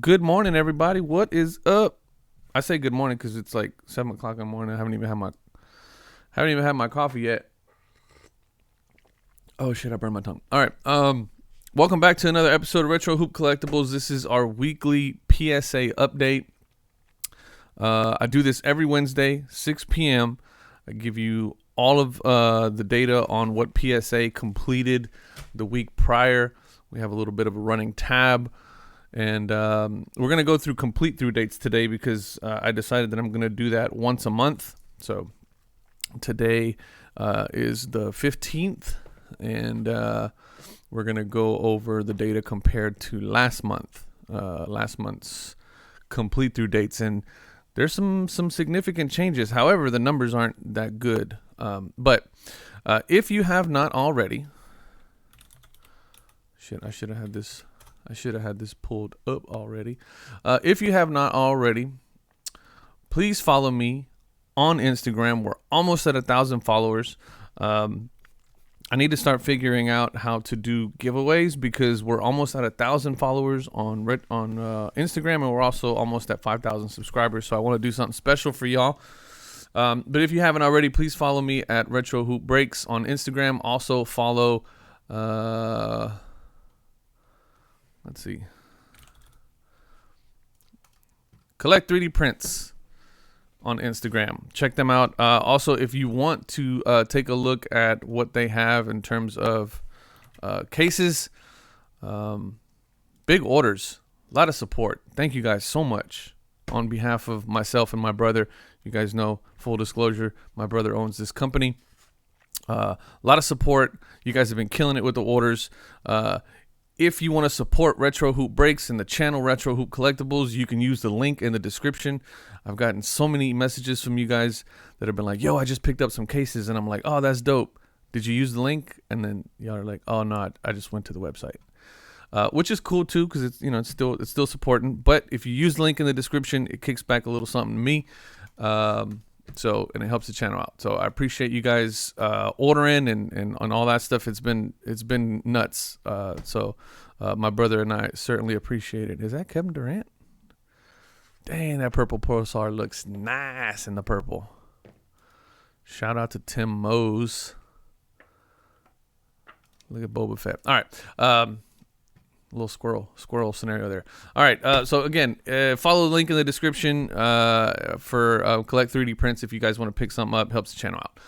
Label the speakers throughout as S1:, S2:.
S1: Good morning, everybody. What is up? I say good morning because it's like 7 o'clock in the morning. I haven't even had my coffee yet. Oh shit! I burned my tongue. All right. Welcome back to another episode of Retro Hoop Collectibles. This is our weekly PSA update. I do this every Wednesday, 6 p.m. I give you all of the data on what PSA completed the week prior. We have a little bit of a running tab. And we're going to go through complete through dates today because I decided that I'm going to do that once a month. So today is the 15th, and we're going to go over the data compared to last month's complete through dates. And there's some significant changes. However, the numbers aren't that good. But if you have not already... Shit, I should have had this pulled up already. If you have not already, please follow me on Instagram. We're almost at 1,000 followers. I need to start figuring out how to do giveaways because we're almost at 1,000 followers on Instagram, and we're also almost at 5,000 subscribers. So I want to do something special for y'all. But if you haven't already, please follow me at Retro Hoop Breaks on Instagram. Also follow... Let's see. Collect 3D Prints on Instagram. Check them out. Also, if you want to take a look at what they have in terms of cases, big orders, a lot of support. Thank you guys so much on behalf of myself and my brother. You guys know, full disclosure, my brother owns this company. A lot of support. You guys have been killing it with the orders. If you want to support Retro Hoop Breaks and the channel Retro Hoop Collectibles, you can use the link in the description. I've gotten so many messages from you guys that have been like, yo, I just picked up some cases. And I'm like, oh, that's dope. Did you use the link? And then y'all are like, oh, no, I just went to the website. Which is cool, too, because it's still supporting. But if you use the link in the description, it kicks back a little something to me. And it helps the channel out. So I appreciate you guys ordering and all that stuff. It's been nuts. So my brother and I certainly appreciate it. Is that Kevin Durant? Dang, that purple Pulsar looks nice in the purple. Shout out to Tim Mose. Look at Boba Fett. All right. Little squirrel scenario there. All right. So again, follow the link in the description for collect 3D prints if you guys want to pick something up. Helps the channel out.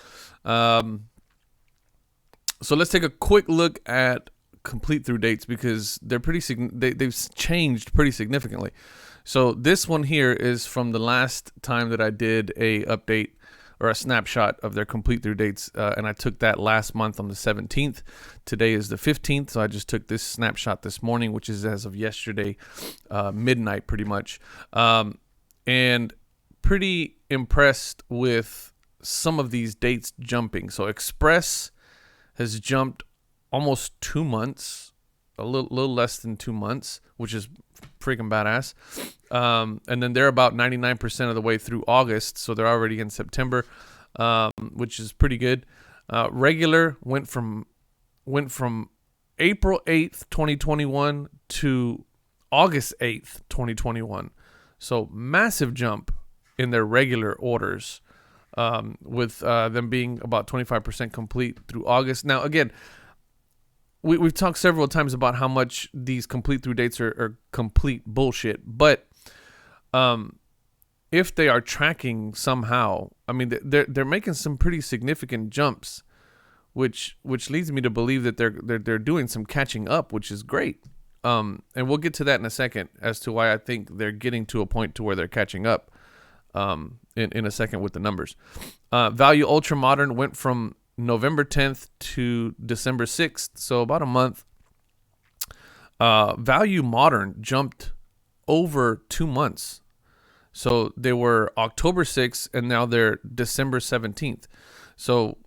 S1: So let's take a quick look at complete through dates because they're they've changed pretty significantly. So this one here is from the last time that I did a update or a snapshot of their complete through dates, and I took that last month on the 17th. Today is the 15th, so I just took this snapshot this morning, which is as of yesterday, midnight pretty much, and pretty impressed with some of these dates jumping. So Express has jumped almost 2 months, a little less than 2 months, which is freaking badass. And then they're about 99% of the way through August, so they're already in September, which is pretty good. Regular went from April 8th, 2021 to August 8th, 2021. So massive jump in their regular orders, with them being about 25% complete through August. Now, again, we've talked several times about how much these complete through dates are complete bullshit, but if they are tracking somehow, I mean, they're making some pretty significant jumps, which leads me to believe that they're doing some catching up, which is great. And we'll get to that in a second as to why I think they're getting to a point to where they're catching up. In a second with the numbers. Value Ultra Modern went from November 10th to December 6th, so about a month. Value Modern jumped over 2 months. So they were October 6th, and now they're December 17th. So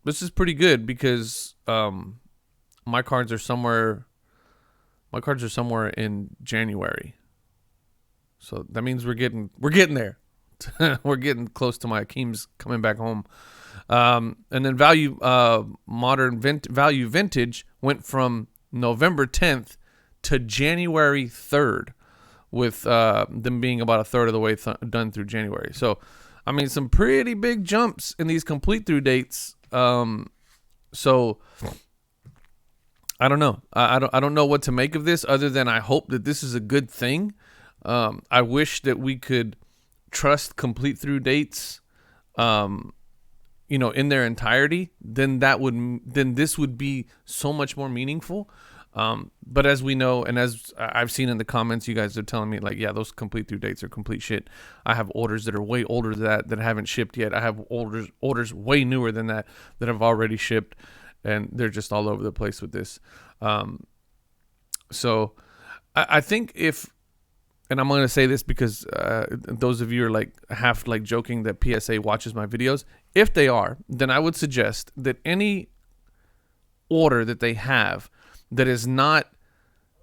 S1: this is pretty good because my cards are somewhere in January. So that means we're getting there. We're getting close to my Akeem's coming back home. And then Value Vintage went from November 10th to January 3rd, with them being about a third of the way done through January. So, I mean, some pretty big jumps in these complete through dates. So I don't know. I don't know what to make of this, other than I hope that this is a good thing. I wish that we could trust complete through dates, in their entirety. Then this would be so much more meaningful. But as we know, and as I've seen in the comments, you guys are telling me, like, yeah, those complete through dates are complete shit. I have orders that are way older than that haven't shipped yet. I have orders way newer than that have already shipped, and they're just all over the place with this. So I think and I'm going to say this because those of you are like half like joking that PSA watches my videos. If they are, then I would suggest that any order that they have that is not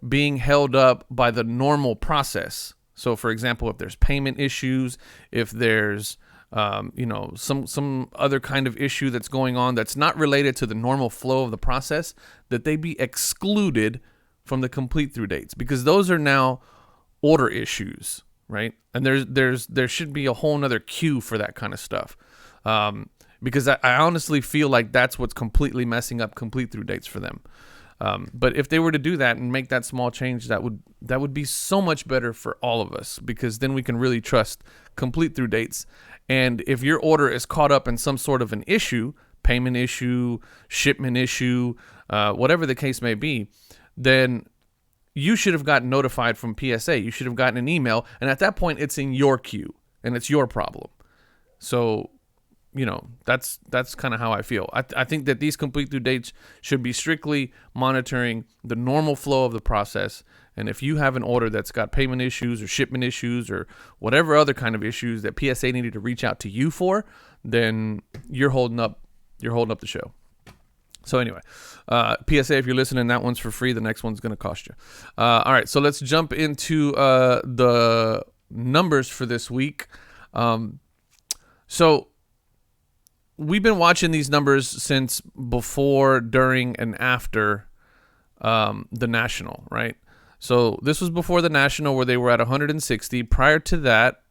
S1: being held up by the normal process. So, for example, if there's payment issues, if there's some other kind of issue that's going on that's not related to the normal flow of the process, that they be excluded from the complete through dates, because those are now order issues, right? And there should be a whole nother queue for that kind of stuff. Because I honestly feel like that's what's completely messing up complete through dates for them. But if they were to do that and make that small change, that would be so much better for all of us, because then we can really trust complete through dates. And if your order is caught up in some sort of an issue, payment issue, shipment issue, whatever the case may be, then you should have gotten notified from PSA. You should have gotten an email, and at that point, it's in your queue, and it's your problem. So, that's kind of how I feel. I think that these complete due dates should be strictly monitoring the normal flow of the process. And if you have an order that's got payment issues or shipment issues or whatever other kind of issues that PSA needed to reach out to you for, then you're holding up the show. So anyway, PSA, if you're listening, that one's for free. The next one's going to cost you. All right, so let's jump into the numbers for this week. So we've been watching these numbers since before, during, and after the National, right? So this was before the National, where they were at 160. Prior to that,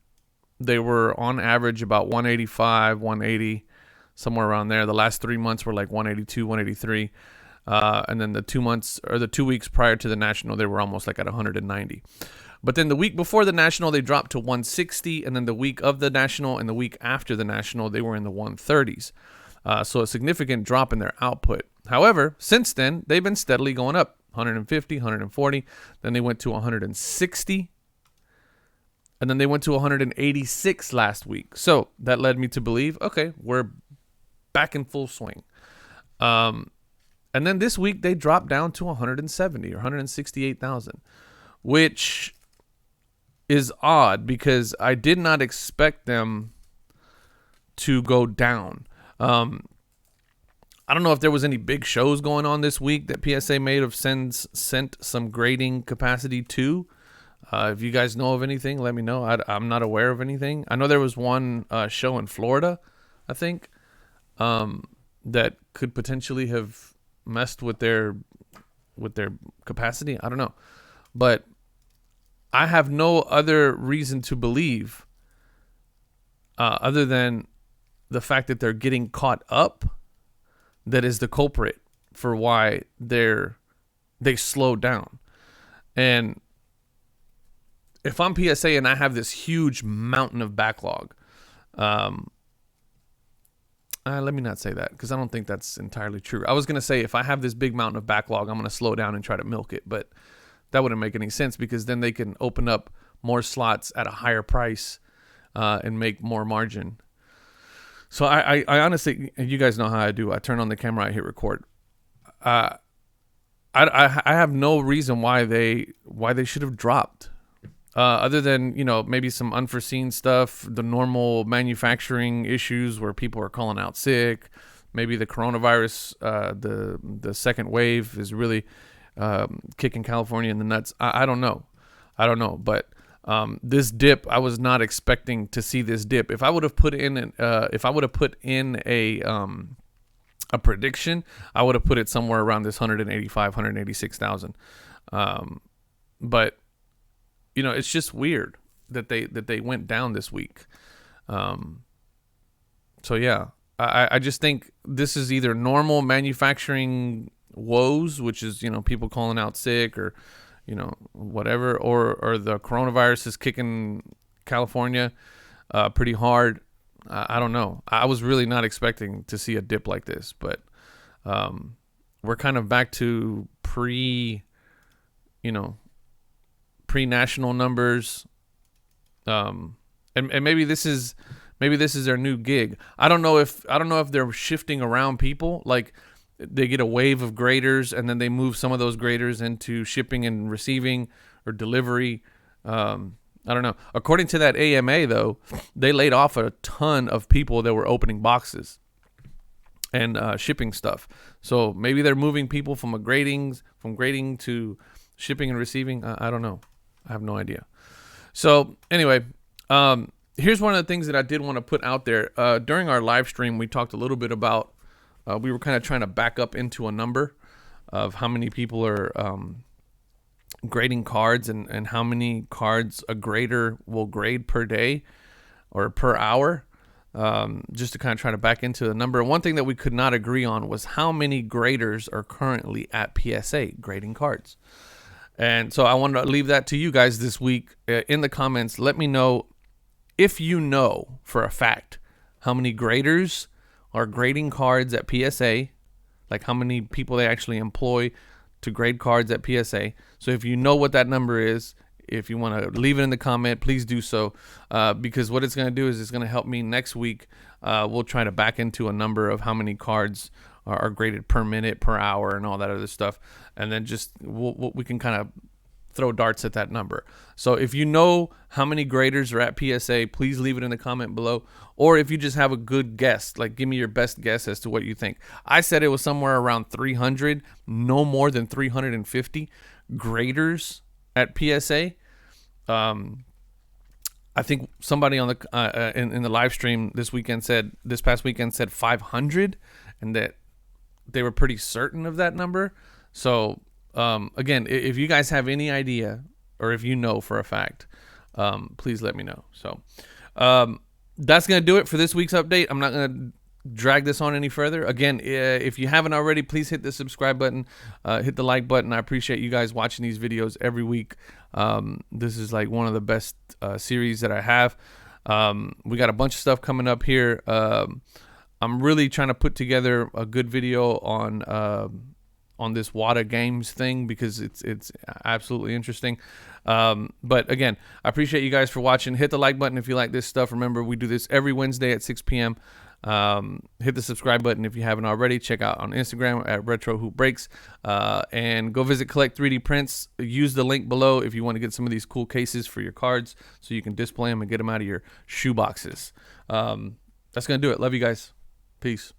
S1: they were on average about 185, 180, somewhere around there. The last 3 months were like 182, 183. And then the 2 weeks prior to the National, they were almost like at 190. But then the week before the National, they dropped to 160. And then the week of the National and the week after the National, they were in the 130s. So a significant drop in their output. However, since then, they've been steadily going up. 150, 140. Then they went to 160. And then they went to 186 last week. So that led me to believe, okay, we're back in full swing. And then this week, they dropped down to 170 or 168,000, which is odd because I did not expect them to go down. I don't know if there was any big shows going on this week that PSA may have sent some grading capacity to. If you guys know of anything, let me know. I'm not aware of anything. I know there was one show in Florida, I think, that could potentially have messed with their capacity. I don't know. But I have no other reason to believe other than the fact that they're getting caught up that is the culprit for why they slowed down. And if I'm PSA and I have this huge mountain of backlog, let me not say that because I don't think that's entirely true. I was going to say if I have this big mountain of backlog, I'm going to slow down and try to milk it, but that wouldn't make any sense because then they can open up more slots at a higher price and make more margin. So I honestly, you guys know how I do. I turn on the camera, I hit record. I have no reason why they should have dropped, other than maybe some unforeseen stuff, the normal manufacturing issues where people are calling out sick. Maybe the coronavirus, the second wave is really kicking California in the nuts. I don't know, but. This dip, I was not expecting to see this dip. If I would have put in a prediction, I would have put it somewhere around this 185, 186,000. But it's just weird that they went down this week. So yeah, I just think this is either normal manufacturing woes, which is people calling out sick or whatever, or the coronavirus is kicking California pretty hard. I don't know. I was really not expecting to see a dip like this, but we're kind of back to pre-national numbers, and maybe this is their new gig. I don't know if they're shifting around people, like they get a wave of graders and then they move some of those graders into shipping and receiving or delivery. I don't know. According to that AMA, though, they laid off a ton of people that were opening boxes and shipping stuff. So maybe they're moving people from grading to shipping and receiving. I don't know. I have no idea. So anyway, here's one of the things that I did want to put out there. During our live stream, we talked a little bit about, we were kind of trying to back up into a number of how many people are grading cards and how many cards a grader will grade per day or per hour, just to kind of try to back into the number. One thing that we could not agree on was how many graders are currently at PSA grading cards. And so I wanted to leave that to you guys this week in the comments. Let me know if you know for a fact how many graders are grading cards at PSA, like how many people they actually employ to grade cards at PSA. So if you know what that number is, if you want to leave it in the comment, please do so, because what it's going to do is it's going to help me next week. We'll try to back into a number of how many cards are graded per minute, per hour, and all that other stuff. And then just we can kind of throw darts at that number. So if you know how many graders are at PSA, please leave it in the comment below. Or if you just have a good guess, like give me your best guess as to what you think. I said it was somewhere around 300, no more than 350 graders at PSA. I think somebody on the in the live stream this past weekend said 500, and that they were pretty certain of that number. So again, if you guys have any idea or if you know for a fact, please let me know. So that's going to do it for this week's update. I'm not going to drag this on any further. Again, if you haven't already, please hit the subscribe button, hit the like button. I appreciate you guys watching these videos every week. This is like one of the best series that I have. We got a bunch of stuff coming up here. I'm really trying to put together a good video on this WADA games thing, because it's absolutely interesting. But again, I appreciate you guys for watching. Hit the like button if you like this stuff. Remember, we do this every Wednesday at 6 p.m. Hit the subscribe button if you haven't already. Check out on Instagram at Retro Hoop Breaks, and go visit Collect 3D Prints. Use the link below if you want to get some of these cool cases for your cards so you can display them and get them out of your shoe boxes. That's gonna do it. Love you guys. Peace.